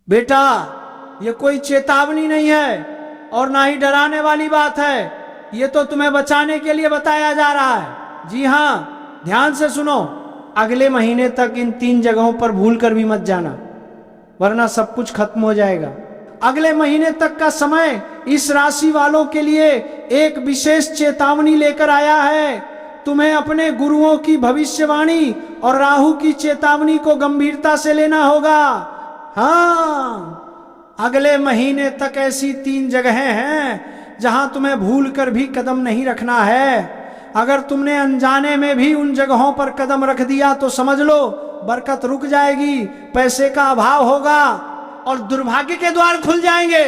बेटा ये कोई चेतावनी नहीं है और ना ही डराने वाली बात है, ये तो तुम्हें बचाने के लिए बताया जा रहा है। जी हाँ, ध्यान से सुनो। अगले महीने तक इन 3 जगहों पर भूल कर भी मत जाना, वरना सब कुछ खत्म हो जाएगा। अगले महीने तक का समय इस राशि वालों के लिए एक विशेष चेतावनी लेकर आया है। तुम्हें अपने गुरुओं की भविष्यवाणी और राहु की चेतावनी को गंभीरता से लेना होगा। हाँ, अगले महीने तक ऐसी 3 जगहें हैं जहां तुम्हें भूल कर भी कदम नहीं रखना है। अगर तुमने अनजाने में भी उन जगहों पर कदम रख दिया तो समझ लो बरकत रुक जाएगी, पैसे का अभाव होगा और दुर्भाग्य के द्वार खुल जाएंगे।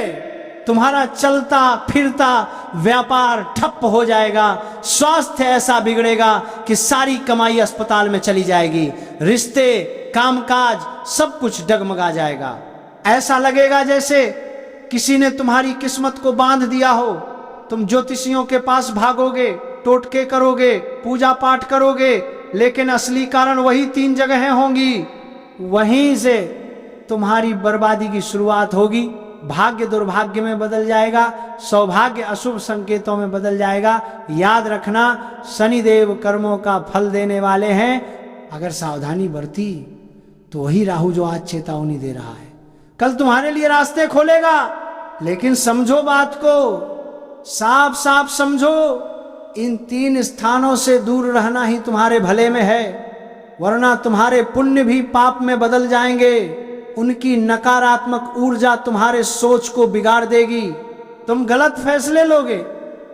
तुम्हारा चलता फिरता व्यापार ठप हो जाएगा, स्वास्थ्य ऐसा बिगड़ेगा कि सारी कमाई अस्पताल में चली जाएगी, रिश्ते कामकाज सब कुछ डगमगा जाएगा। ऐसा लगेगा जैसे किसी ने तुम्हारी किस्मत को बांध दिया हो। तुम ज्योतिषियों के पास भागोगे, टोटके करोगे, पूजा पाठ करोगे, लेकिन असली कारण वही 3 जगहें होंगी। वहीं से तुम्हारी बर्बादी की शुरुआत होगी। भाग्य दुर्भाग्य में बदल जाएगा, सौभाग्य अशुभ संकेतों में बदल जाएगा। याद रखना, शनिदेव कर्मों का फल देने वाले हैं। अगर सावधानी बरती तो वही राहु जो आज चेतावनी दे रहा है कल तुम्हारे लिए रास्ते खोलेगा। लेकिन समझो बात को, साफ साफ समझो, इन 3 स्थानों से दूर रहना ही तुम्हारे भले में है, वरना तुम्हारे पुण्य भी पाप में बदल जाएंगे। उनकी नकारात्मक ऊर्जा तुम्हारे सोच को बिगाड़ देगी। तुम गलत फैसले लोगे,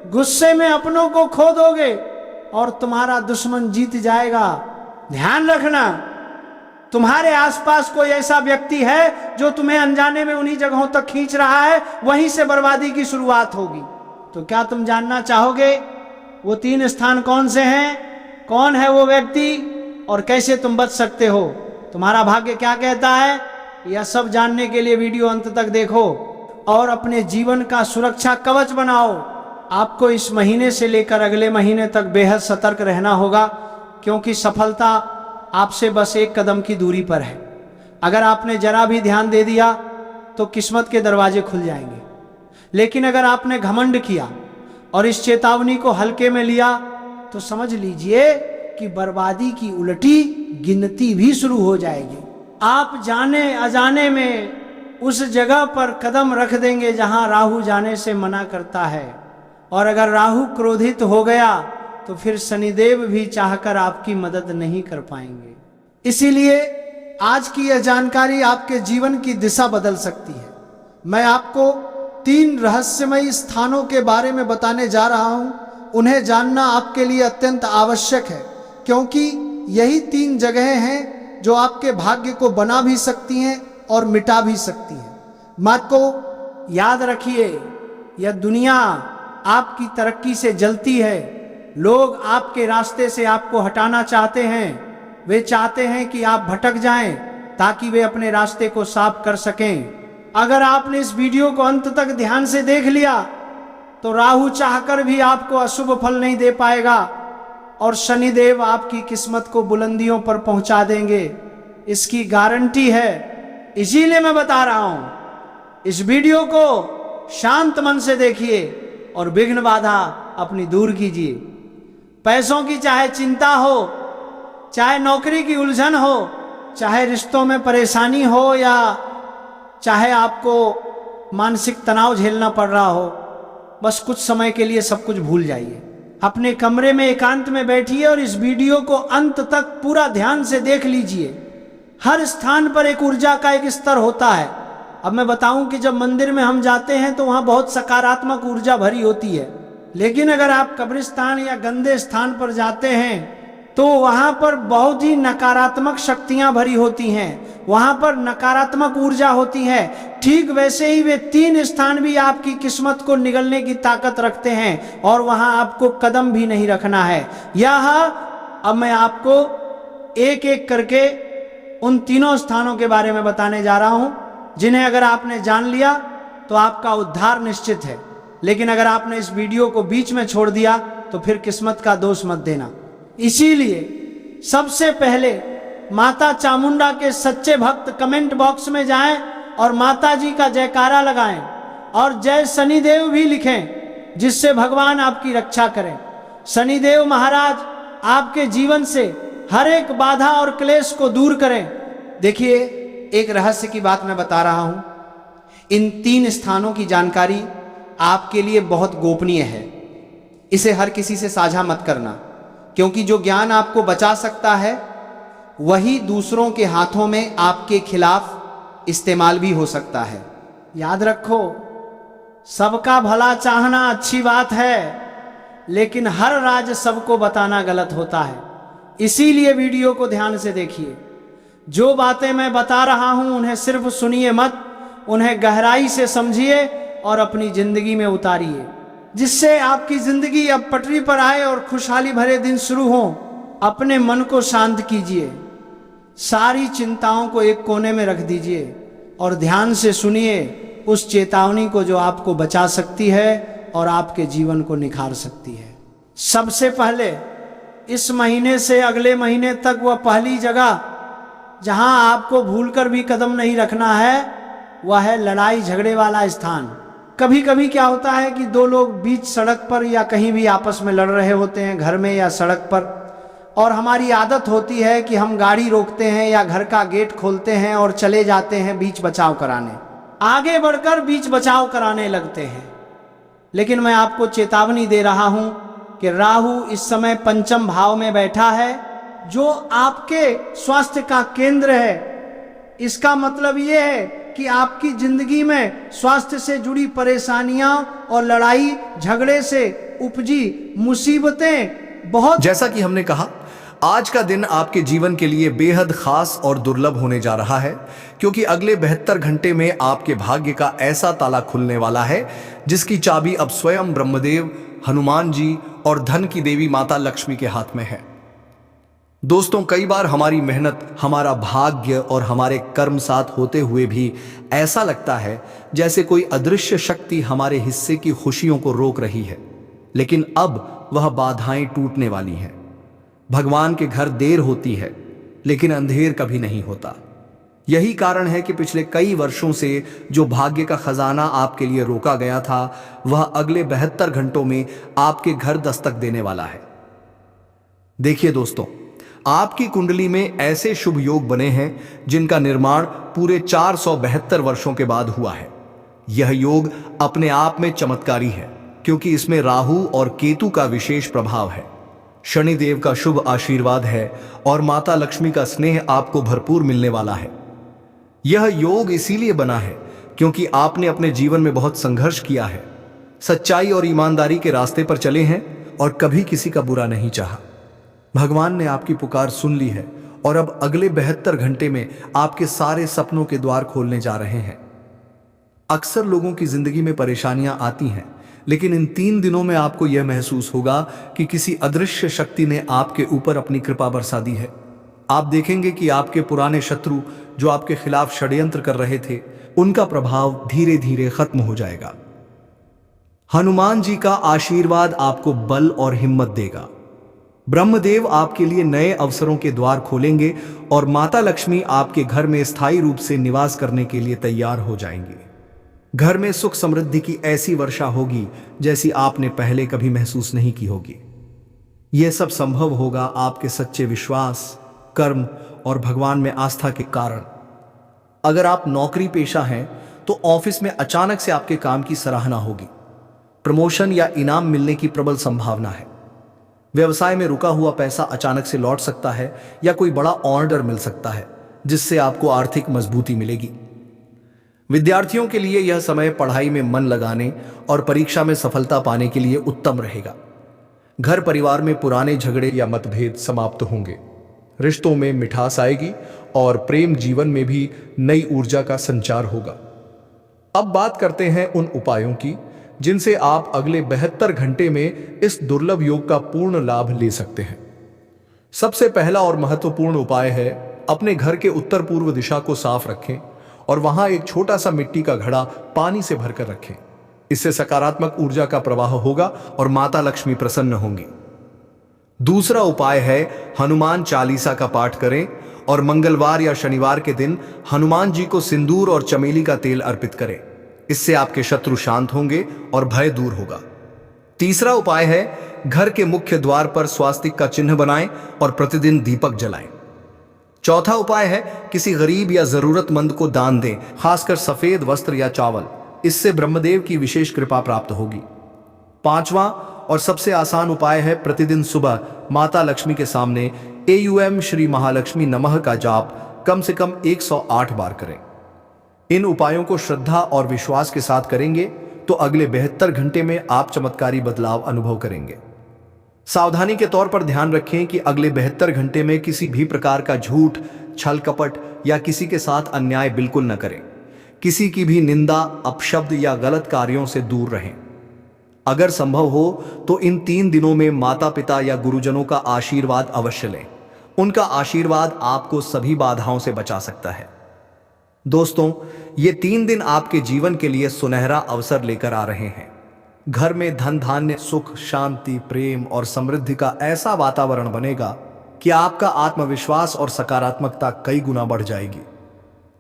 गुस्से में अपनों को खो दोगे और तुम्हारा दुश्मन जीत जाएगा। ध्यान रखना, तुम्हारे आसपास कोई ऐसा व्यक्ति है जो तुम्हें अनजाने में उन्हीं जगहों तक खींच रहा है, वहीं से बर्बादी की शुरुआत होगी। तो क्या तुम जानना चाहोगे वो 3 स्थान कौन से हैं, कौन है वो व्यक्ति और कैसे तुम बच सकते हो? तुम्हारा भाग्य क्या कहता है, यह सब जानने के लिए वीडियो अंत तक देखो और अपने जीवन का सुरक्षा कवच बनाओ। आपको इस महीने से लेकर अगले महीने तक बेहद सतर्क रहना होगा, क्योंकि सफलता आपसे बस 1 कदम की दूरी पर है। अगर आपने जरा भी ध्यान दे दिया तो किस्मत के दरवाजे खुल जाएंगे। लेकिन अगर आपने घमंड किया और इस चेतावनी को हल्के में लिया तो समझ लीजिए कि बर्बादी की उलटी गिनती भी शुरू हो जाएगी। आप जाने अजाने में उस जगह पर कदम रख देंगे जहां राहु जाने से मना करता है, और अगर राहु क्रोधित हो गया तो फिर शनिदेव भी चाहकर आपकी मदद नहीं कर पाएंगे। इसीलिए आज की यह जानकारी आपके जीवन की दिशा बदल सकती है। मैं आपको 3 रहस्यमयी स्थानों के बारे में बताने जा रहा हूं। उन्हें जानना आपके लिए अत्यंत आवश्यक है, क्योंकि यही 3 जगहें हैं जो आपके भाग्य को बना भी सकती हैं और मिटा भी सकती हैं। बात को याद रखिए, यह दुनिया आपकी तरक्की से जलती है। लोग आपके रास्ते से आपको हटाना चाहते हैं। वे चाहते हैं कि आप भटक जाएं ताकि वे अपने रास्ते को साफ कर सकें। अगर आपने इस वीडियो को अंत तक ध्यान से देख लिया तो राहु चाहकर भी आपको अशुभ फल नहीं दे पाएगा और शनिदेव आपकी किस्मत को बुलंदियों पर पहुंचा देंगे। इसकी गारंटी है। इसीलिए मैं बता रहा हूं, इस वीडियो को शांत मन से देखिए और विघ्न बाधा अपनी दूर कीजिए। पैसों की चाहे चिंता हो, चाहे नौकरी की उलझन हो, चाहे रिश्तों में परेशानी हो, या चाहे आपको मानसिक तनाव झेलना पड़ रहा हो, बस कुछ समय के लिए सब कुछ भूल जाइए। अपने कमरे में एकांत में बैठिए और इस वीडियो को अंत तक पूरा ध्यान से देख लीजिए। हर स्थान पर एक ऊर्जा का एक स्तर होता है। अब मैं बताऊं कि जब मंदिर में हम जाते हैं तो वहां बहुत सकारात्मक ऊर्जा भरी होती है, लेकिन अगर आप कब्रिस्तान या गंदे स्थान पर जाते हैं तो वहां पर बहुत ही नकारात्मक शक्तियां भरी होती हैं, वहां पर नकारात्मक ऊर्जा होती है। ठीक वैसे ही वे 3 स्थान भी आपकी किस्मत को निगलने की ताकत रखते हैं और वहां आपको कदम भी नहीं रखना है। यह अब मैं आपको एक एक करके उन 3 स्थानों के बारे में बताने जा रहा हूं, जिन्हें अगर आपने जान लिया तो आपका उद्धार निश्चित है। लेकिन अगर आपने इस वीडियो को बीच में छोड़ दिया तो फिर किस्मत का दोष मत देना। इसीलिए सबसे पहले माता चामुंडा के सच्चे भक्त कमेंट बॉक्स में जाएं और माता जी का जयकारा लगाएं और जय शनिदेव भी लिखें, जिससे भगवान आपकी रक्षा करें। शनिदेव महाराज आपके जीवन से हर एक बाधा और क्लेश को दूर करें। देखिए, एक रहस्य की बात मैं बता रहा हूं। इन 3 स्थानों की जानकारी आपके लिए बहुत गोपनीय है। इसे हर किसी से साझा मत करना, क्योंकि जो ज्ञान आपको बचा सकता है वही दूसरों के हाथों में आपके खिलाफ इस्तेमाल भी हो सकता है। याद रखो, सबका भला चाहना अच्छी बात है, लेकिन हर राज सबको बताना गलत होता है। इसीलिए वीडियो को ध्यान से देखिए। जो बातें मैं बता रहा हूं उन्हें सिर्फ सुनिए मत, उन्हें गहराई से समझिए और अपनी जिंदगी में उतारिए, जिससे आपकी जिंदगी अब पटरी पर आए और खुशहाली भरे दिन शुरू हों। अपने मन को शांत कीजिए, सारी चिंताओं को एक कोने में रख दीजिए और ध्यान से सुनिए उस चेतावनी को जो आपको बचा सकती है और आपके जीवन को निखार सकती है। सबसे पहले, इस महीने से अगले महीने तक वह पहली जगह जहां आपको भूलकर भी कदम नहीं रखना है वह है लड़ाई झगड़े वाला स्थान। कभी कभी क्या होता है कि 2 लोग बीच सड़क पर या कहीं भी आपस में लड़ रहे होते हैं, घर में या सड़क पर, और हमारी आदत होती है कि हम गाड़ी रोकते हैं या घर का गेट खोलते हैं और चले जाते हैं बीच बचाव कराने, आगे बढ़कर बीच बचाव कराने लगते हैं। लेकिन मैं आपको चेतावनी दे रहा हूं कि राहु इस समय 5म भाव में बैठा है, जो आपके स्वास्थ्य का केंद्र है। इसका मतलब यह है कि आपकी जिंदगी में स्वास्थ्य से जुड़ी परेशानियां और लड़ाई झगड़े से उपजी मुसीबतें बहुत। जैसा कि हमने कहा, आज का दिन आपके जीवन के लिए बेहद खास और दुर्लभ होने जा रहा है, क्योंकि अगले 72 घंटे में आपके भाग्य का ऐसा ताला खुलने वाला है जिसकी चाबी अब स्वयं ब्रह्मदेव, हनुमान जी और धन की देवी माता लक्ष्मी के हाथ में है। दोस्तों, कई बार हमारी मेहनत, हमारा भाग्य और हमारे कर्म साथ होते हुए भी ऐसा लगता है जैसे कोई अदृश्य शक्ति हमारे हिस्से की खुशियों को रोक रही है। लेकिन अब वह बाधाएं टूटने वाली हैं। भगवान के घर देर होती है, लेकिन अंधेर कभी नहीं होता। यही कारण है कि पिछले कई वर्षों से जो भाग्य का खजाना आपके लिए रोका गया था, वह अगले 72 घंटों में आपके घर दस्तक देने वाला है। देखिए दोस्तों, आपकी कुंडली में ऐसे शुभ योग बने हैं जिनका निर्माण पूरे 472 वर्षों के बाद हुआ है। यह योग अपने आप में चमत्कारी है, क्योंकि इसमें राहु और केतु का विशेष प्रभाव है, शनिदेव का शुभ आशीर्वाद है और माता लक्ष्मी का स्नेह आपको भरपूर मिलने वाला है। यह योग इसीलिए बना है क्योंकि आपने अपने जीवन में बहुत संघर्ष किया है, सच्चाई और ईमानदारी के रास्ते पर चले हैं और कभी किसी का बुरा नहीं चाहा। भगवान ने आपकी पुकार सुन ली है और अब अगले 72 घंटे में आपके सारे सपनों के द्वार खोलने जा रहे हैं। अक्सर लोगों की जिंदगी में परेशानियां आती हैं, लेकिन इन 3 दिनों में आपको यह महसूस होगा कि किसी अदृश्य शक्ति ने आपके ऊपर अपनी कृपा बरसा दी है। आप देखेंगे कि आपके पुराने शत्रु जो आपके खिलाफ षड्यंत्र कर रहे थे, उनका प्रभाव धीरे धीरे खत्म हो जाएगा। हनुमान जी का आशीर्वाद आपको बल और हिम्मत देगा। ब्रह्मदेव आपके लिए नए अवसरों के द्वार खोलेंगे और माता लक्ष्मी आपके घर में स्थायी रूप से निवास करने के लिए तैयार हो जाएंगे। घर में सुख समृद्धि की ऐसी वर्षा होगी जैसी आपने पहले कभी महसूस नहीं की होगी। यह सब संभव होगा आपके सच्चे विश्वास, कर्म और भगवान में आस्था के कारण। अगर आप नौकरी पेशा हैं तो ऑफिस में अचानक से आपके काम की सराहना होगी। प्रमोशन या इनाम मिलने की प्रबल संभावना है। व्यवसाय में रुका हुआ पैसा अचानक से लौट सकता है या कोई बड़ा ऑर्डर मिल सकता है जिससे आपको आर्थिक मजबूती मिलेगी। विद्यार्थियों के लिए यह समय पढ़ाई में मन लगाने और परीक्षा में सफलता पाने के लिए उत्तम रहेगा। घर परिवार में पुराने झगड़े या मतभेद समाप्त होंगे। रिश्तों में मिठास आएगी और प्रेम जीवन में भी नई ऊर्जा का संचार होगा। अब बात करते हैं उन उपायों की जिनसे आप अगले 72 घंटे में इस दुर्लभ योग का पूर्ण लाभ ले सकते हैं। सबसे पहला और महत्वपूर्ण उपाय है, अपने घर के उत्तर पूर्व दिशा को साफ रखें और वहां एक छोटा सा मिट्टी का घड़ा पानी से भरकर रखें। इससे सकारात्मक ऊर्जा का प्रवाह होगा और माता लक्ष्मी प्रसन्न होंगी। दूसरा उपाय है, हनुमान चालीसा का पाठ करें और मंगलवार या शनिवार के दिन हनुमान जी को सिंदूर और चमेली का तेल अर्पित करें। इससे आपके शत्रु शांत होंगे और भय दूर होगा। तीसरा उपाय है, घर के मुख्य द्वार पर स्वास्तिक का चिन्ह बनाएं और प्रतिदिन दीपक जलाएं। चौथा उपाय है, किसी गरीब या जरूरतमंद को दान दें, खासकर सफेद वस्त्र या चावल। इससे ब्रह्मदेव की विशेष कृपा प्राप्त होगी। पांचवा और सबसे आसान उपाय है, प्रतिदिन सुबह माता लक्ष्मी के सामने AUM श्री महालक्ष्मी नमः का जाप कम से कम 108 बार करें। इन उपायों को श्रद्धा और विश्वास के साथ करेंगे तो अगले 72 घंटे में आप चमत्कारी बदलाव अनुभव करेंगे। सावधानी के तौर पर ध्यान रखें कि अगले 72 घंटे में किसी भी प्रकार का झूठ, छल कपट या किसी के साथ अन्याय बिल्कुल न करें। किसी की भी निंदा, अपशब्द या गलत कार्यों से दूर रहें। अगर संभव हो तो इन 3 दिनों में माता पिता या गुरुजनों का आशीर्वाद अवश्य लें। उनका आशीर्वाद आपको सभी बाधाओं से बचा सकता है। दोस्तों, ये 3 दिन आपके जीवन के लिए सुनहरा अवसर लेकर आ रहे हैं। घर में धन धान्य, सुख, शांति, प्रेम और समृद्धि का ऐसा वातावरण बनेगा कि आपका आत्मविश्वास और सकारात्मकता कई गुना बढ़ जाएगी।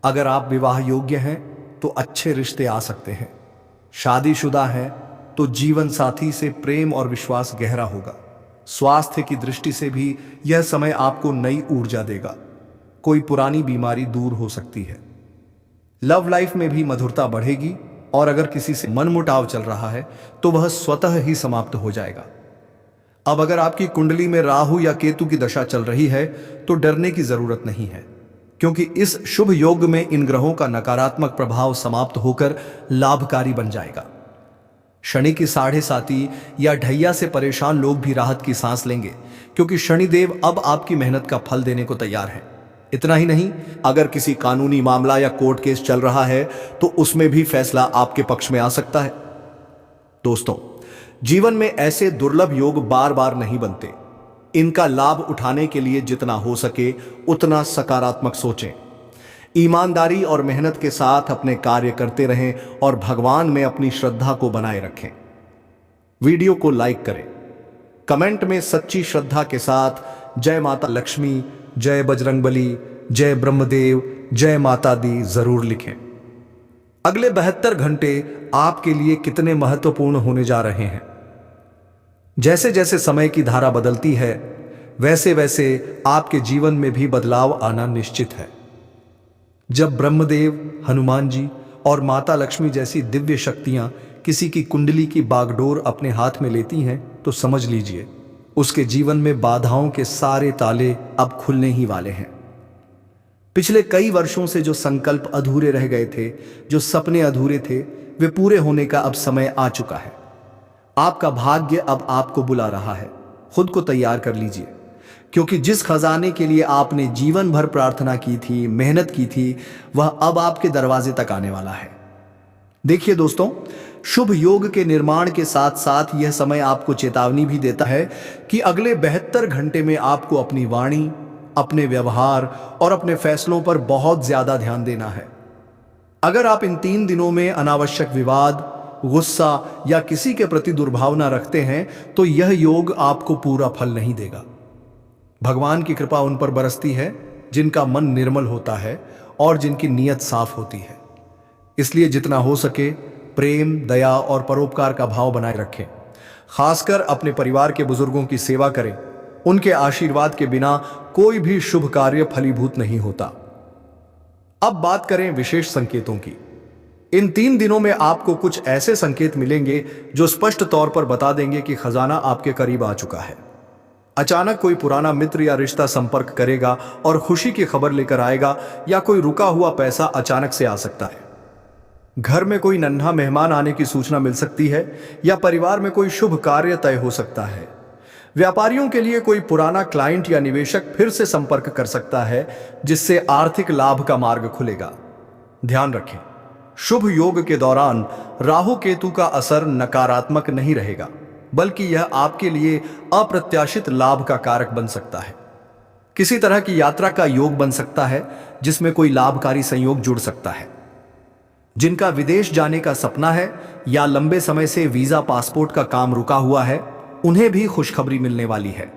अगर आप विवाह योग्य हैं तो अच्छे रिश्ते आ सकते हैं। शादीशुदा हैं तो जीवन साथी से प्रेम और विश्वास गहरा होगा। स्वास्थ्य की दृष्टि से भी यह समय आपको नई ऊर्जा देगा। कोई पुरानी बीमारी दूर हो सकती है। लव लाइफ में भी मधुरता बढ़ेगी और अगर किसी से मनमुटाव चल रहा है तो वह स्वतः ही समाप्त हो जाएगा। अब अगर आपकी कुंडली में राहु या केतु की दशा चल रही है तो डरने की जरूरत नहीं है, क्योंकि इस शुभ योग में इन ग्रहों का नकारात्मक प्रभाव समाप्त होकर लाभकारी बन जाएगा। शनि की 7.5 या ढैया से परेशान लोग भी राहत की सांस लेंगे, क्योंकि शनिदेव अब आपकी मेहनत का फल देने को तैयार है। इतना ही नहीं, अगर किसी कानूनी मामला या कोर्ट केस चल रहा है तो उसमें भी फैसला आपके पक्ष में आ सकता है। दोस्तों, जीवन में ऐसे दुर्लभ योग बार बार नहीं बनते। इनका लाभ उठाने के लिए जितना हो सके उतना सकारात्मक सोचें। ईमानदारी और मेहनत के साथ अपने कार्य करते रहें और भगवान में अपनी श्रद्धा को बनाए रखें। वीडियो को लाइक करें, कमेंट में सच्ची श्रद्धा के साथ जय माता लक्ष्मी, जय बजरंगबली, जय ब्रह्मदेव, जय माता दी जरूर लिखें। अगले 72 घंटे आपके लिए कितने महत्वपूर्ण होने जा रहे हैं। जैसे जैसे समय की धारा बदलती है वैसे वैसे आपके जीवन में भी बदलाव आना निश्चित है। जब ब्रह्मदेव, हनुमान जी और माता लक्ष्मी जैसी दिव्य शक्तियां किसी की कुंडली की बागडोर अपने हाथ में लेती हैं तो समझ लीजिए उसके जीवन में बाधाओं के सारे ताले अब खुलने ही वाले हैं। पिछले कई वर्षों से जो संकल्प अधूरे रह गए थे, जो सपने अधूरे थे, वे पूरे होने का अब समय आ चुका है। आपका भाग्य अब आपको बुला रहा है। खुद को तैयार कर लीजिए, क्योंकि जिस खजाने के लिए आपने जीवन भर प्रार्थना की थी, मेहनत की थी, वह अब आपके दरवाजे तक आने वाला है। देखिए दोस्तों, शुभ योग के निर्माण के साथ साथ यह समय आपको चेतावनी भी देता है कि अगले 72 घंटे में आपको अपनी वाणी, अपने व्यवहार और अपने फैसलों पर बहुत ज्यादा ध्यान देना है। अगर आप इन 3 दिनों में अनावश्यक विवाद, गुस्सा या किसी के प्रति दुर्भावना रखते हैं तो यह योग आपको पूरा फल नहीं देगा। भगवान की कृपा उन पर बरसती है जिनका मन निर्मल होता है और जिनकी नीयत साफ होती है। इसलिए जितना हो सके प्रेम, दया और परोपकार का भाव बनाए रखें। खासकर अपने परिवार के बुजुर्गों की सेवा करें। उनके आशीर्वाद के बिना कोई भी शुभ कार्य फलीभूत नहीं होता। अब बात करें विशेष संकेतों की। इन 3 दिनों में आपको कुछ ऐसे संकेत मिलेंगे जो स्पष्ट तौर पर बता देंगे कि खजाना आपके करीब आ चुका है। अचानक कोई पुराना मित्र या रिश्ता संपर्क करेगा और खुशी की खबर लेकर आएगा, या कोई रुका हुआ पैसा अचानक से आ सकता है। घर में कोई नन्हा मेहमान आने की सूचना मिल सकती है, या परिवार में कोई शुभ कार्य तय हो सकता है। व्यापारियों के लिए कोई पुराना क्लाइंट या निवेशक फिर से संपर्क कर सकता है, जिससे आर्थिक लाभ का मार्ग खुलेगा। ध्यान रखें, शुभ योग के दौरान राहु केतु का असर नकारात्मक नहीं रहेगा, बल्कि यह आपके लिए अप्रत्याशित लाभ का कारक बन सकता है। किसी तरह की यात्रा का योग बन सकता है जिसमें कोई लाभकारी संयोग जुड़ सकता है। जिनका विदेश जाने का सपना है या लंबे समय से वीजा पासपोर्ट का काम रुका हुआ है, उन्हें भी खुशखबरी मिलने वाली है।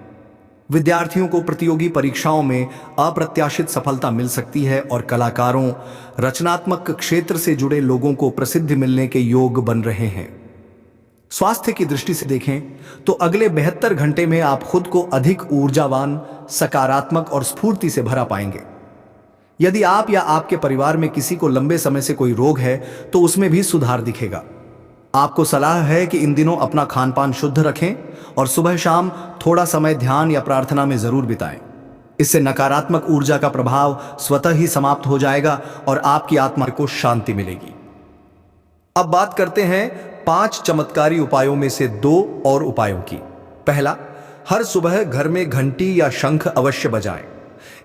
विद्यार्थियों को प्रतियोगी परीक्षाओं में अप्रत्याशित सफलता मिल सकती है और कलाकारों, रचनात्मक क्षेत्र से जुड़े लोगों को प्रसिद्धि मिलने के योग बन रहे हैं। स्वास्थ्य की दृष्टि से देखें तो अगले 72 घंटे में आप खुद को अधिक ऊर्जावान, सकारात्मक और स्फूर्ति से भरा पाएंगे। यदि आप या आपके परिवार में किसी को लंबे समय से कोई रोग है तो उसमें भी सुधार दिखेगा। आपको सलाह है कि इन दिनों अपना खान पान शुद्ध रखें और सुबह शाम थोड़ा समय ध्यान या प्रार्थना में जरूर बिताएं। इससे नकारात्मक ऊर्जा का प्रभाव स्वतः ही समाप्त हो जाएगा और आपकी आत्मा को शांति मिलेगी। अब बात करते हैं 5 चमत्कारी उपायों में से 2 और उपायों की। पहला, हर सुबह घर में घंटी या शंख अवश्य बजाएं।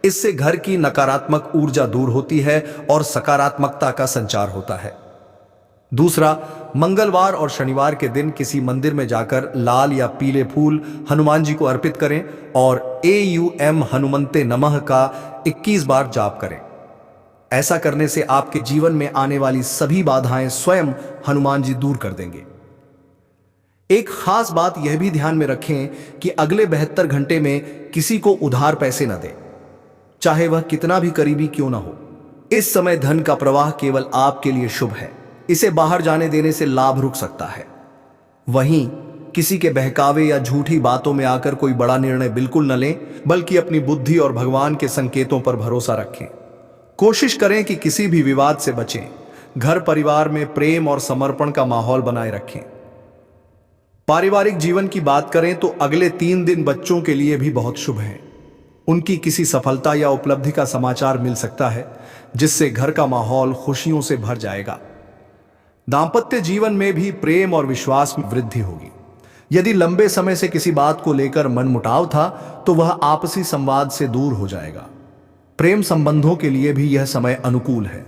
इससे घर की नकारात्मक ऊर्जा दूर होती है और सकारात्मकता का संचार होता है। दूसरा, मंगलवार और शनिवार के दिन किसी मंदिर में जाकर लाल या पीले फूल हनुमान जी को अर्पित करें और AUM हनुमंते नमः का 21 बार जाप करें। ऐसा करने से आपके जीवन में आने वाली सभी बाधाएं स्वयं हनुमान जी दूर कर देंगे। एक खास बात यह भी ध्यान में रखें कि अगले 72 घंटे में किसी को उधार पैसे न दें, चाहे वह कितना भी करीबी क्यों ना हो। इस समय धन का प्रवाह केवल आपके लिए शुभ है। इसे बाहर जाने देने से लाभ रुक सकता है। वहीं किसी के बहकावे या झूठी बातों में आकर कोई बड़ा निर्णय बिल्कुल न लें, बल्कि अपनी बुद्धि और भगवान के संकेतों पर भरोसा रखें। कोशिश करें कि किसी भी विवाद से बचें। घर परिवार में प्रेम और समर्पण का माहौल बनाए रखें। पारिवारिक जीवन की बात करें तो अगले 3 दिन बच्चों के लिए भी बहुत शुभ हैं। उनकी किसी सफलता या उपलब्धि का समाचार मिल सकता है, जिससे घर का माहौल खुशियों से भर जाएगा। दांपत्य जीवन में भी प्रेम और विश्वास में वृद्धि होगी। यदि लंबे समय से किसी बात को लेकर मनमुटाव था तो वह आपसी संवाद से दूर हो जाएगा। प्रेम संबंधों के लिए भी यह समय अनुकूल है।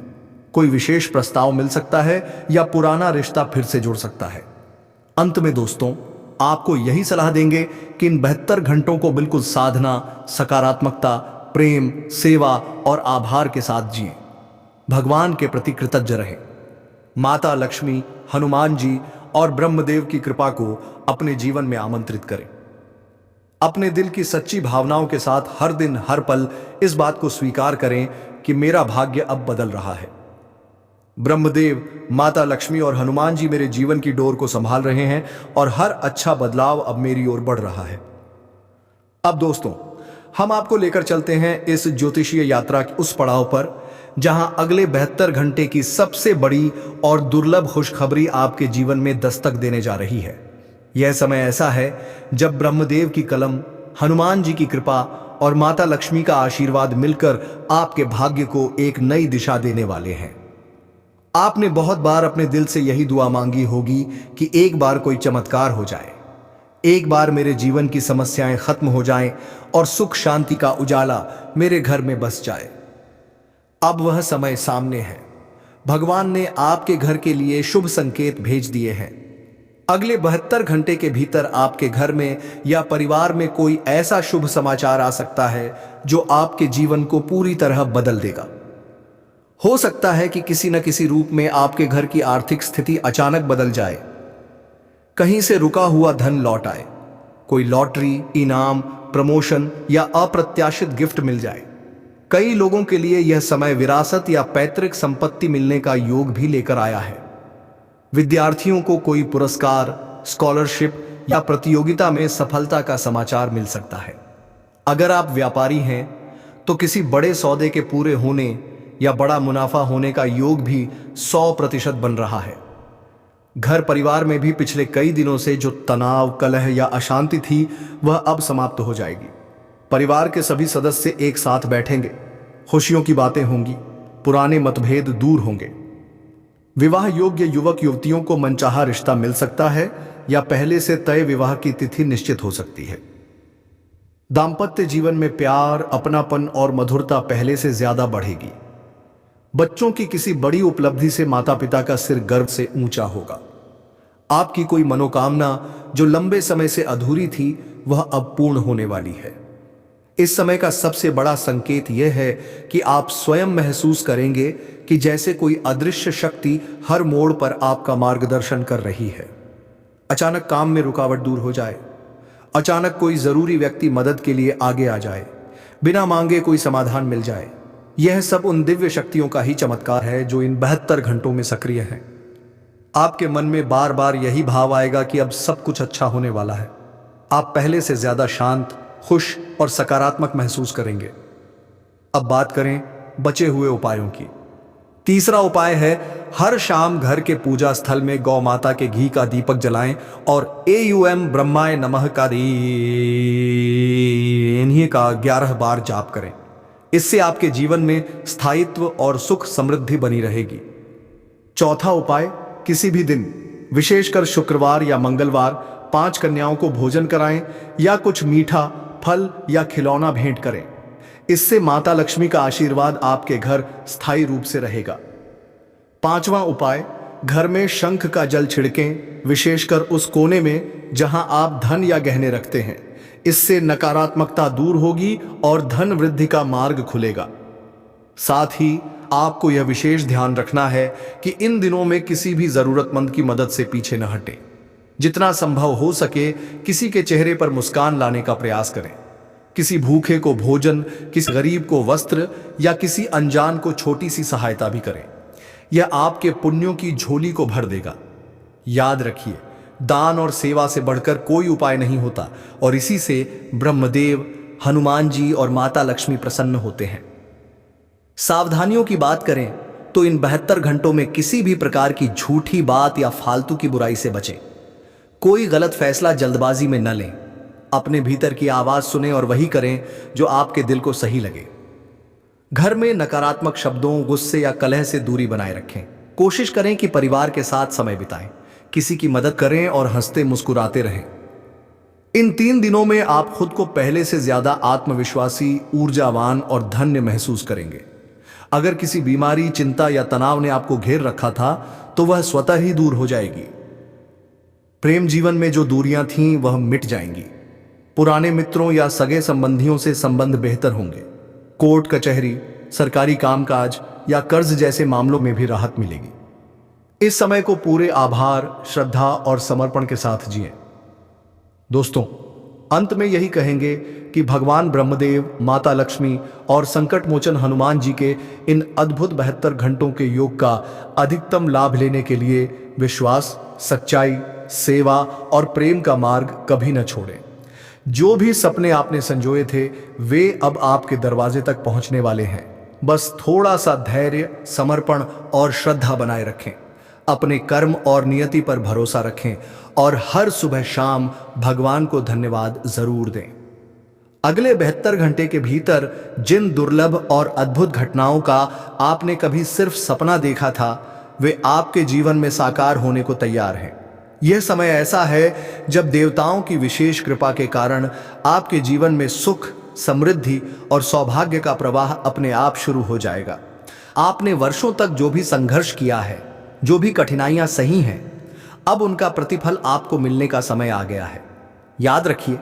कोई विशेष प्रस्ताव मिल सकता है या पुराना रिश्ता फिर से जुड़ सकता है। अंत में दोस्तों, आपको यही सलाह देंगे कि इन 72 घंटों को बिल्कुल साधना, सकारात्मकता, प्रेम, सेवा और आभार के साथ जिएं। भगवान के प्रति कृतज्ञ रहें। माता लक्ष्मी, हनुमान जी और ब्रह्मदेव की कृपा को अपने जीवन में आमंत्रित करें। अपने दिल की सच्ची भावनाओं के साथ हर दिन हर पल इस बात को स्वीकार करें कि मेरा भाग्य अब बदल रहा है। ब्रह्मदेव, माता लक्ष्मी और हनुमान जी मेरे जीवन की डोर को संभाल रहे हैं और हर अच्छा बदलाव अब मेरी ओर बढ़ रहा है। अब दोस्तों, हम आपको लेकर चलते हैं इस ज्योतिषीय यात्रा के उस पड़ाव पर जहां अगले 72 घंटे की सबसे बड़ी और दुर्लभ खुशखबरी आपके जीवन में दस्तक देने जा रही है। यह समय ऐसा है जब ब्रह्मदेव की कलम, हनुमान जी की कृपा और माता लक्ष्मी का आशीर्वाद मिलकर आपके भाग्य को एक नई दिशा देने वाले हैं। आपने बहुत बार अपने दिल से यही दुआ मांगी होगी कि एक बार कोई चमत्कार हो जाए, एक बार मेरे जीवन की समस्याएं खत्म हो जाएं और सुख शांति का उजाला मेरे घर में बस जाए। अब वह समय सामने है। भगवान ने आपके घर के लिए शुभ संकेत भेज दिए हैं। अगले 72 घंटे के भीतर आपके घर में या परिवार में कोई ऐसा शुभ समाचार आ सकता है जो आपके जीवन को पूरी तरह बदल देगा। हो सकता है कि किसी न किसी रूप में आपके घर की आर्थिक स्थिति अचानक बदल जाए, कहीं से रुका हुआ धन लौट आए, कोई लॉटरी, इनाम, प्रमोशन या अप्रत्याशित गिफ्ट मिल जाए। कई लोगों के लिए यह समय विरासत या पैतृक संपत्ति मिलने का योग भी लेकर आया है। विद्यार्थियों को कोई पुरस्कार, स्कॉलरशिप या प्रतियोगिता में सफलता का समाचार मिल सकता है। अगर आप व्यापारी हैं तो किसी बड़े सौदे के पूरे होने या बड़ा मुनाफा होने का योग भी 100% बन रहा है। घर परिवार में भी पिछले कई दिनों से जो तनाव, कलह या अशांति थी वह अब समाप्त हो जाएगी। परिवार के सभी सदस्य एक साथ बैठेंगे, खुशियों की बातें होंगी, पुराने मतभेद दूर होंगे। विवाह योग्य युवक युवतियों को मनचाहा रिश्ता मिल सकता है या पहले से तय विवाह की तिथि निश्चित हो सकती है। दांपत्य जीवन में प्यार, अपनापन और मधुरता पहले से ज्यादा बढ़ेगी। बच्चों की किसी बड़ी उपलब्धि से माता पिता का सिर गर्व से ऊंचा होगा। आपकी कोई मनोकामना जो लंबे समय से अधूरी थी वह अब पूर्ण होने वाली है। इस समय का सबसे बड़ा संकेत यह है कि आप स्वयं महसूस करेंगे कि जैसे कोई अदृश्य शक्ति हर मोड़ पर आपका मार्गदर्शन कर रही है। अचानक काम में रुकावट दूर हो जाए, अचानक कोई जरूरी व्यक्ति मदद के लिए आगे आ जाए, बिना मांगे कोई समाधान मिल जाए। यह सब उन दिव्य शक्तियों का ही चमत्कार है जो इन 72 घंटों में सक्रिय हैं। आपके मन में बार बार यही भाव आएगा कि अब सब कुछ अच्छा होने वाला है। आप पहले से ज्यादा शांत, खुश और सकारात्मक महसूस करेंगे। अब बात करें बचे हुए उपायों की। तीसरा उपाय है, हर शाम घर के पूजा स्थल में गौ माता के घी का दीपक जलाएं और AUM ब्रह्माय नमः का इन्हीं का 11 बार जाप करें। इससे आपके जीवन में स्थायित्व और सुख समृद्धि बनी रहेगी। चौथा उपाय, किसी भी दिन, विशेषकर शुक्रवार या मंगलवार, 5 कन्याओं को भोजन कराएं या कुछ मीठा, फल या खिलौना भेंट करें। इससे माता लक्ष्मी का आशीर्वाद आपके घर स्थायी रूप से रहेगा। पांचवा उपाय, घर में शंख का जल छिड़कें, विशेषकर उस कोने में जहां आप धन या गहने रखते हैं। इससे नकारात्मकता दूर होगी और धन वृद्धि का मार्ग खुलेगा। साथ ही आपको यह विशेष ध्यान रखना है कि इन दिनों में किसी भी जरूरतमंद की मदद से पीछे न हटें। जितना संभव हो सके किसी के चेहरे पर मुस्कान लाने का प्रयास करें। किसी भूखे को भोजन, किसी गरीब को वस्त्र या किसी अनजान को छोटी सी सहायता भी करें। यह आपके पुण्यों की झोली को भर देगा। याद रखिए, दान और सेवा से बढ़कर कोई उपाय नहीं होता और इसी से ब्रह्मदेव, हनुमान जी और माता लक्ष्मी प्रसन्न होते हैं। सावधानियों की बात करें तो इन 72 घंटों में किसी भी प्रकार की झूठी बात या फालतू की बुराई से बचें। कोई गलत फैसला जल्दबाजी में न लें। अपने भीतर की आवाज सुनें और वही करें जो आपके दिल को सही लगे। घर में नकारात्मक शब्दों, गुस्से या कलह से दूरी बनाए रखें। कोशिश करें कि परिवार के साथ समय बिताएं, किसी की मदद करें और हंसते मुस्कुराते रहें। इन 3 दिनों में आप खुद को पहले से ज्यादा आत्मविश्वासी, ऊर्जावान और धन्य महसूस करेंगे। अगर किसी बीमारी, चिंता या तनाव ने आपको घेर रखा था तो वह स्वतः ही दूर हो जाएगी। प्रेम जीवन में जो दूरियां थीं वह मिट जाएंगी। पुराने मित्रों या सगे संबंधियों से संबंध बेहतर होंगे। कोर्ट कचहरी, सरकारी कामकाज या कर्ज जैसे मामलों में भी राहत मिलेगी। इस समय को पूरे आभार, श्रद्धा और समर्पण के साथ जिएं। दोस्तों, अंत में यही कहेंगे कि भगवान ब्रह्मदेव, माता लक्ष्मी और संकट मोचन हनुमान जी के इन अद्भुत 72 घंटों के योग का अधिकतम लाभ लेने के लिए विश्वास, सच्चाई, सेवा और प्रेम का मार्ग कभी न छोड़ें। जो भी सपने आपने संजोए थे वे अब आपके दरवाजे तक पहुंचने वाले हैं। बस थोड़ा सा धैर्य, समर्पण और श्रद्धा बनाए रखें। अपने कर्म और नियति पर भरोसा रखें और हर सुबह शाम भगवान को धन्यवाद जरूर दें। अगले 72 घंटे के भीतर जिन दुर्लभ और अद्भुत घटनाओं का आपने कभी सिर्फ सपना देखा था वे आपके जीवन में साकार होने को तैयार हैं। यह समय ऐसा है जब देवताओं की विशेष कृपा के कारण आपके जीवन में सुख, समृद्धि और सौभाग्य का प्रवाह अपने आप शुरू हो जाएगा। आपने वर्षों तक जो भी संघर्ष किया है, जो भी कठिनाइयां सही हैं, अब उनका प्रतिफल आपको मिलने का समय आ गया है। याद रखिए,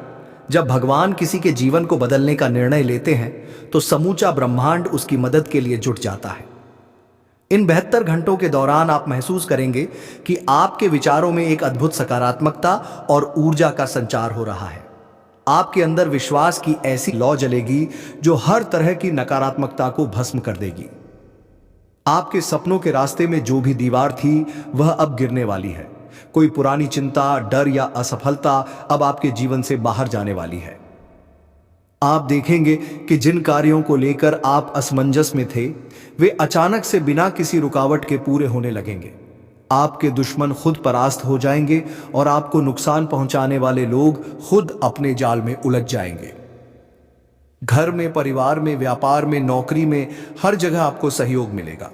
जब भगवान किसी के जीवन को बदलने का निर्णय लेते हैं तो समूचा ब्रह्मांड उसकी मदद के लिए जुट जाता है। इन 72 घंटों के दौरान आप महसूस करेंगे कि आपके विचारों में एक अद्भुत सकारात्मकता और ऊर्जा का संचार हो रहा है। आपके अंदर विश्वास की ऐसी लौ जलेगी जो हर तरह की नकारात्मकता को भस्म कर देगी। आपके सपनों के रास्ते में जो भी दीवार थी वह अब गिरने वाली है। कोई पुरानी चिंता, डर या असफलता अब आपके जीवन से बाहर जाने वाली है। आप देखेंगे कि जिन कार्यों को लेकर आप असमंजस में थे वे अचानक से बिना किसी रुकावट के पूरे होने लगेंगे। आपके दुश्मन खुद परास्त हो जाएंगे और आपको नुकसान पहुंचाने वाले लोग खुद अपने जाल में उलझ जाएंगे। घर में, परिवार में, व्यापार में, नौकरी में, हर जगह आपको सहयोग मिलेगा।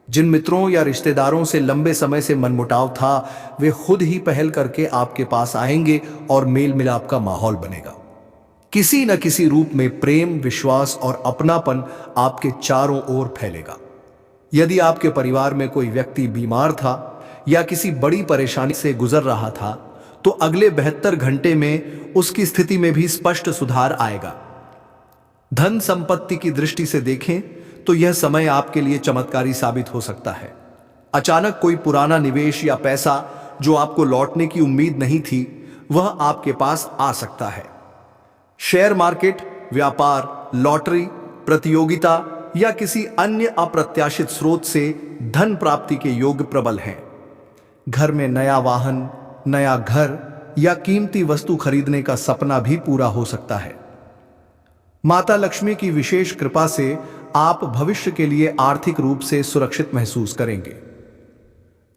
जिन मित्रों या रिश्तेदारों से लंबे समय से मनमुटाव था वे खुद ही पहल करके आपके पास आएंगे और मेल मिलाप का माहौल बनेगा। किसी न किसी रूप में प्रेम, विश्वास और अपनापन आपके चारों ओर फैलेगा। यदि आपके परिवार में कोई व्यक्ति बीमार था या किसी बड़ी परेशानी से गुजर रहा था तो अगले 72 घंटे में उसकी स्थिति में भी स्पष्ट सुधार आएगा। धन संपत्ति की दृष्टि से देखें तो यह समय आपके लिए चमत्कारी साबित हो सकता है। अचानक कोई पुराना निवेश या पैसा जो आपको लौटने की उम्मीद नहीं थी वह आपके पास आ सकता है। शेयर मार्केट, व्यापार, लॉटरी, प्रतियोगिता या किसी अन्य अप्रत्याशित स्रोत से धन प्राप्ति के योग प्रबल हैं। घर में नया वाहन, नया घर या कीमती वस्तु खरीदने का सपना भी पूरा हो सकता है। माता लक्ष्मी की विशेष कृपा से आप भविष्य के लिए आर्थिक रूप से सुरक्षित महसूस करेंगे।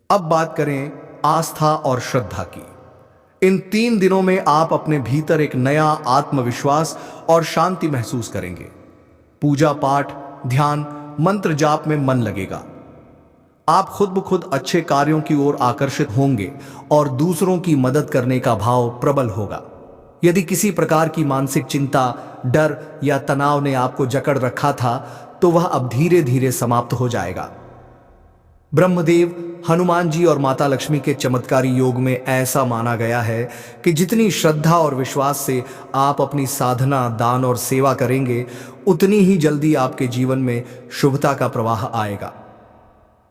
अब बात करें आस्था और श्रद्धा की। इन 3 दिनों में आप अपने भीतर एक नया आत्मविश्वास और शांति महसूस करेंगे। पूजा पाठ, ध्यान, मंत्र जाप में मन लगेगा। आप खुद ब खुद अच्छे कार्यों की ओर आकर्षित होंगे और दूसरों की मदद करने का भाव प्रबल होगा। यदि किसी प्रकार की मानसिक चिंता, डर या तनाव ने आपको जकड़ रखा था तो वह अब धीरे धीरे समाप्त हो जाएगा। ब्रह्मदेव, हनुमान जी और माता लक्ष्मी के चमत्कारी योग में ऐसा माना गया है कि जितनी श्रद्धा और विश्वास से आप अपनी साधना, दान और सेवा करेंगे, उतनी ही जल्दी आपके जीवन में शुभता का प्रवाह आएगा।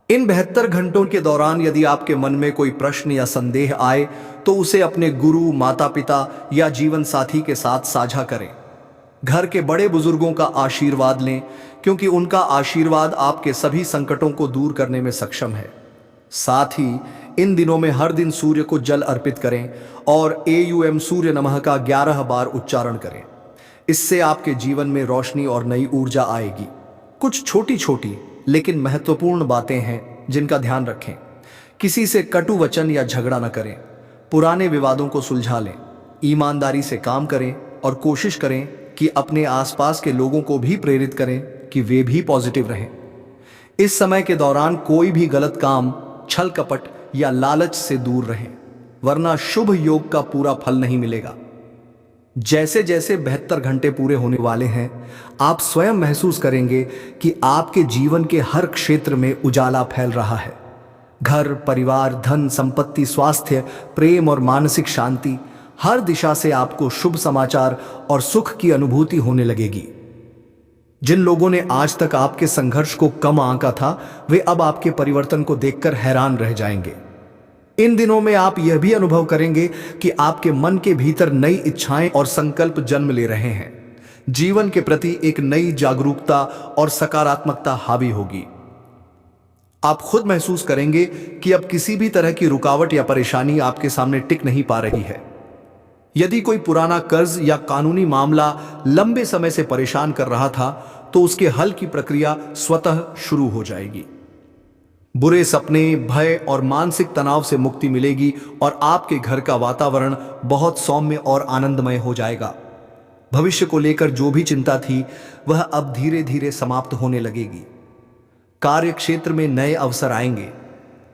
इन 72 घंटों के दौरान यदि आपके मन में कोई प्रश्न या संदेह आए तो उसे अपने गुरु, माता पिता या जीवन साथी के साथ साझा करें। घर के बड़े बुजुर्गों का आशीर्वाद लें, क्योंकि उनका आशीर्वाद आपके सभी संकटों को दूर करने में सक्षम है। साथ ही इन दिनों में हर दिन सूर्य को जल अर्पित करें और AUM सूर्य नमः का 11 बार उच्चारण करें। इससे आपके जीवन में रोशनी और नई ऊर्जा आएगी। कुछ छोटी छोटी लेकिन महत्वपूर्ण बातें हैं जिनका ध्यान रखें। किसी से कटु वचन या झगड़ा न करें। पुराने विवादों को सुलझा लें। ईमानदारी से काम करें और कोशिश करें कि अपने आसपास के लोगों को भी प्रेरित करें कि वे भी पॉजिटिव रहें। इस समय के दौरान कोई भी गलत काम, छल कपट या लालच से दूर रहें, वरना शुभ योग का पूरा फल नहीं मिलेगा। जैसे जैसे 72 घंटे पूरे होने वाले हैं, आप स्वयं महसूस करेंगे कि आपके जीवन के हर क्षेत्र में उजाला फैल रहा है। घर, परिवार, धन, संपत्ति, स्वास्थ्य, प्रेम और मानसिक शांति, हर दिशा से आपको शुभ समाचार और सुख की अनुभूति होने लगेगी। जिन लोगों ने आज तक आपके संघर्ष को कम आंका था, वे अब आपके परिवर्तन को देखकर हैरान रह जाएंगे। इन दिनों में आप यह भी अनुभव करेंगे कि आपके मन के भीतर नई इच्छाएं और संकल्प जन्म ले रहे हैं। जीवन के प्रति एक नई जागरूकता और सकारात्मकता हावी होगी। आप खुद महसूस करेंगे कि अब किसी भी तरह की रुकावट या परेशानी आपके सामने टिक नहीं पा रही है। यदि कोई पुराना कर्ज या कानूनी मामला लंबे समय से परेशान कर रहा था, तो उसके हल की प्रक्रिया स्वतः शुरू हो जाएगी। बुरे सपने, भय और मानसिक तनाव से मुक्ति मिलेगी और आपके घर का वातावरण बहुत सौम्य और आनंदमय हो जाएगा। भविष्य को लेकर जो भी चिंता थी, वह अब धीरे धीरे समाप्त होने लगेगी। कार्य क्षेत्र में नए अवसर आएंगे।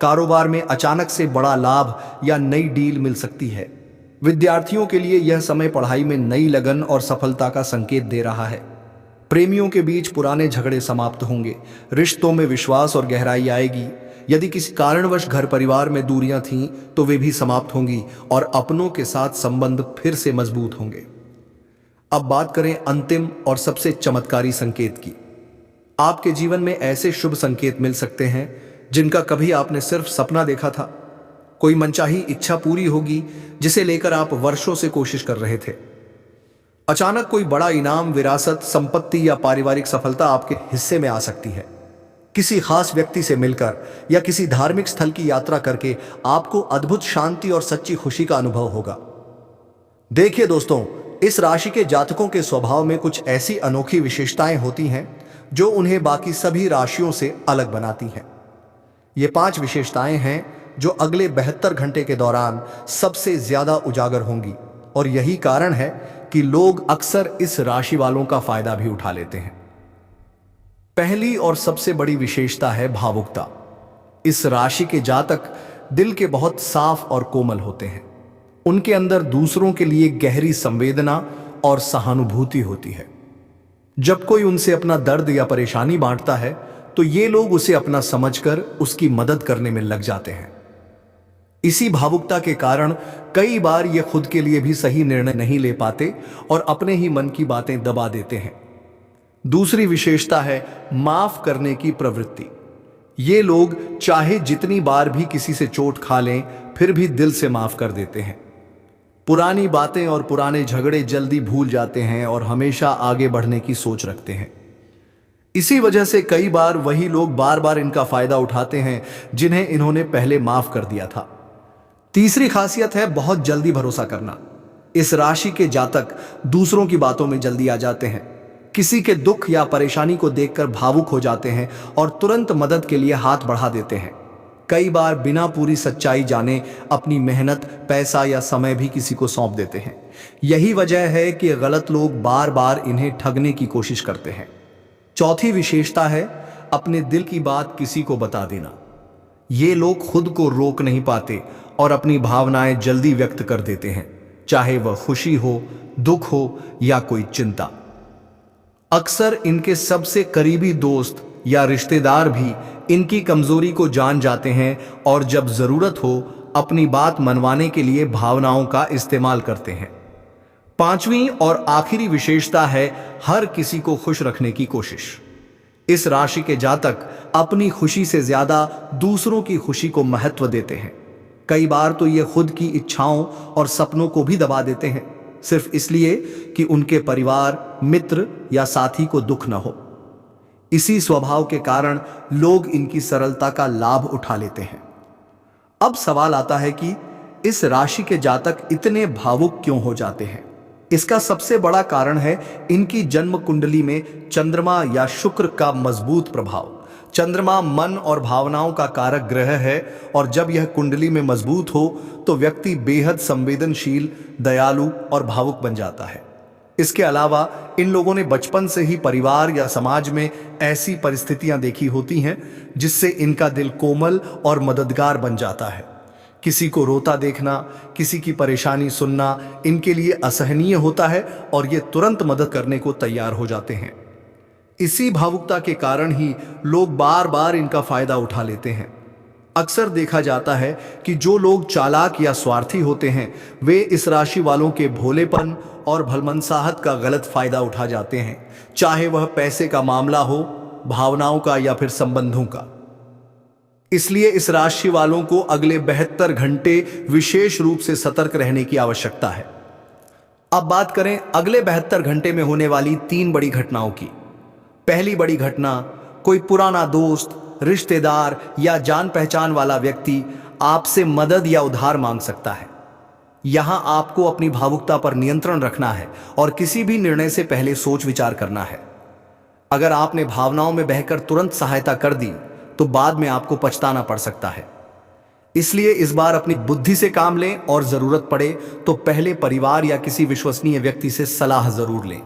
कारोबार में अचानक से बड़ा लाभ या नई डील मिल सकती है। विद्यार्थियों के लिए यह समय पढ़ाई में नई लगन और सफलता का संकेत दे रहा है। प्रेमियों के बीच पुराने झगड़े समाप्त होंगे। रिश्तों में विश्वास और गहराई आएगी। यदि किसी कारणवश घर परिवार में दूरियां थीं, तो वे भी समाप्त होंगी और अपनों के साथ संबंध फिर से मजबूत होंगे। अब बात करें अंतिम और सबसे चमत्कारी संकेत की। आपके जीवन में ऐसे शुभ संकेत मिल सकते हैं जिनका कभी आपने सिर्फ सपना देखा था। कोई मनचाही इच्छा पूरी होगी जिसे लेकर आप वर्षों से कोशिश कर रहे थे। अचानक कोई बड़ा इनाम, विरासत, संपत्ति या पारिवारिक सफलता आपके हिस्से में आ सकती है। किसी खास व्यक्ति से मिलकर या किसी धार्मिक स्थल की यात्रा करके आपको अद्भुत शांति और सच्ची खुशी का अनुभव होगा। देखिए दोस्तों, इस राशि के जातकों के स्वभाव में कुछ ऐसी अनोखी विशेषताएं होती हैं जो उन्हें बाकी सभी राशियों से अलग बनाती हैं। ये 5 विशेषताएं हैं जो अगले 72 घंटे के दौरान सबसे ज्यादा उजागर होंगी, और यही कारण है कि लोग अक्सर इस राशि वालों का फायदा भी उठा लेते हैं। पहली और सबसे बड़ी विशेषता है भावुकता। इस राशि के जातक दिल के बहुत साफ और कोमल होते हैं। उनके अंदर दूसरों के लिए गहरी संवेदना और सहानुभूति होती है। जब कोई उनसे अपना दर्द या परेशानी बांटता है, तो ये लोग उसे अपना समझकर उसकी मदद करने में लग जाते हैं। इसी भावुकता के कारण कई बार ये खुद के लिए भी सही निर्णय नहीं ले पाते और अपने ही मन की बातें दबा देते हैं। दूसरी विशेषता है माफ करने की प्रवृत्ति। ये लोग चाहे जितनी बार भी किसी से चोट खा लें, फिर भी दिल से माफ कर देते हैं। पुरानी बातें और पुराने झगड़े जल्दी भूल जाते हैं और हमेशा आगे बढ़ने की सोच रखते हैं। इसी वजह से कई बार वही लोग बार बार इनका फायदा उठाते हैं जिन्हें इन्होंने पहले माफ कर दिया था। तीसरी खासियत है बहुत जल्दी भरोसा करना। इस राशि के जातक दूसरों की बातों में जल्दी आ जाते हैं, किसी के दुख या परेशानी को देखकर भावुक हो जाते हैं और तुरंत मदद के लिए हाथ बढ़ा देते हैं। कई बार बिना पूरी सच्चाई जाने अपनी मेहनत, पैसा या समय भी किसी को सौंप देते हैं। यही वजह है कि गलत लोग बार बार इन्हें ठगने की कोशिश करते हैं। चौथी विशेषता है अपने दिल की बात किसी को बता देना। ये लोग खुद को रोक नहीं पाते और अपनी भावनाएं जल्दी व्यक्त कर देते हैं, चाहे वह खुशी हो, दुख हो या कोई चिंता। अक्सर इनके सबसे करीबी दोस्त या रिश्तेदार भी इनकी कमजोरी को जान जाते हैं और जब जरूरत हो अपनी बात मनवाने के लिए भावनाओं का इस्तेमाल करते हैं। पांचवी और आखिरी विशेषता है हर किसी को खुश रखने की कोशिश। इस राशि के जातक अपनी खुशी से ज्यादा दूसरों की खुशी को महत्व देते हैं। कई बार तो ये खुद की इच्छाओं और सपनों को भी दबा देते हैं, सिर्फ इसलिए कि उनके परिवार, मित्र या साथी को दुख न हो। इसी स्वभाव के कारण लोग इनकी सरलता का लाभ उठा लेते हैं। अब सवाल आता है कि इस राशि के जातक इतने भावुक क्यों हो जाते हैं? इसका सबसे बड़ा कारण है इनकी जन्म कुंडली में चंद्रमा या शुक्र का मजबूत प्रभाव। चंद्रमा मन और भावनाओं का कारक ग्रह है और जब यह कुंडली में मजबूत हो तो व्यक्ति बेहद संवेदनशील, दयालु और भावुक बन जाता है। इसके अलावा इन लोगों ने बचपन से ही परिवार या समाज में ऐसी परिस्थितियां देखी होती हैं जिससे इनका दिल कोमल और मददगार बन जाता है। किसी को रोता देखना, किसी की परेशानी सुनना इनके लिए असहनीय होता है और ये तुरंत मदद करने को तैयार हो जाते हैं। इसी भावुकता के कारण ही लोग बार बार इनका फायदा उठा लेते हैं। अक्सर देखा जाता है कि जो लोग चालाक या स्वार्थी होते हैं वे इस राशि वालों के भोलेपन और भलमनसाहत का गलत फायदा उठा जाते हैं, चाहे वह पैसे का मामला हो, भावनाओं का या फिर संबंधों का। इसलिए इस राशि वालों को अगले 72 घंटे विशेष रूप से सतर्क रहने की आवश्यकता है। अब बात करें अगले 72 घंटे में होने वाली 3 बड़ी घटनाओं की। पहली बड़ी घटना, कोई पुराना दोस्त, रिश्तेदार या जान पहचान वाला व्यक्ति आपसे मदद या उधार मांग सकता है। यहां आपको अपनी भावुकता पर नियंत्रण रखना है और किसी भी निर्णय से पहले सोच विचार करना है। अगर आपने भावनाओं में बहकर तुरंत सहायता कर दी तो बाद में आपको पछताना पड़ सकता है। इसलिए इस बार अपनी बुद्धि से काम लें और जरूरत पड़े तो पहले परिवार या किसी विश्वसनीय व्यक्ति से सलाह जरूर लें।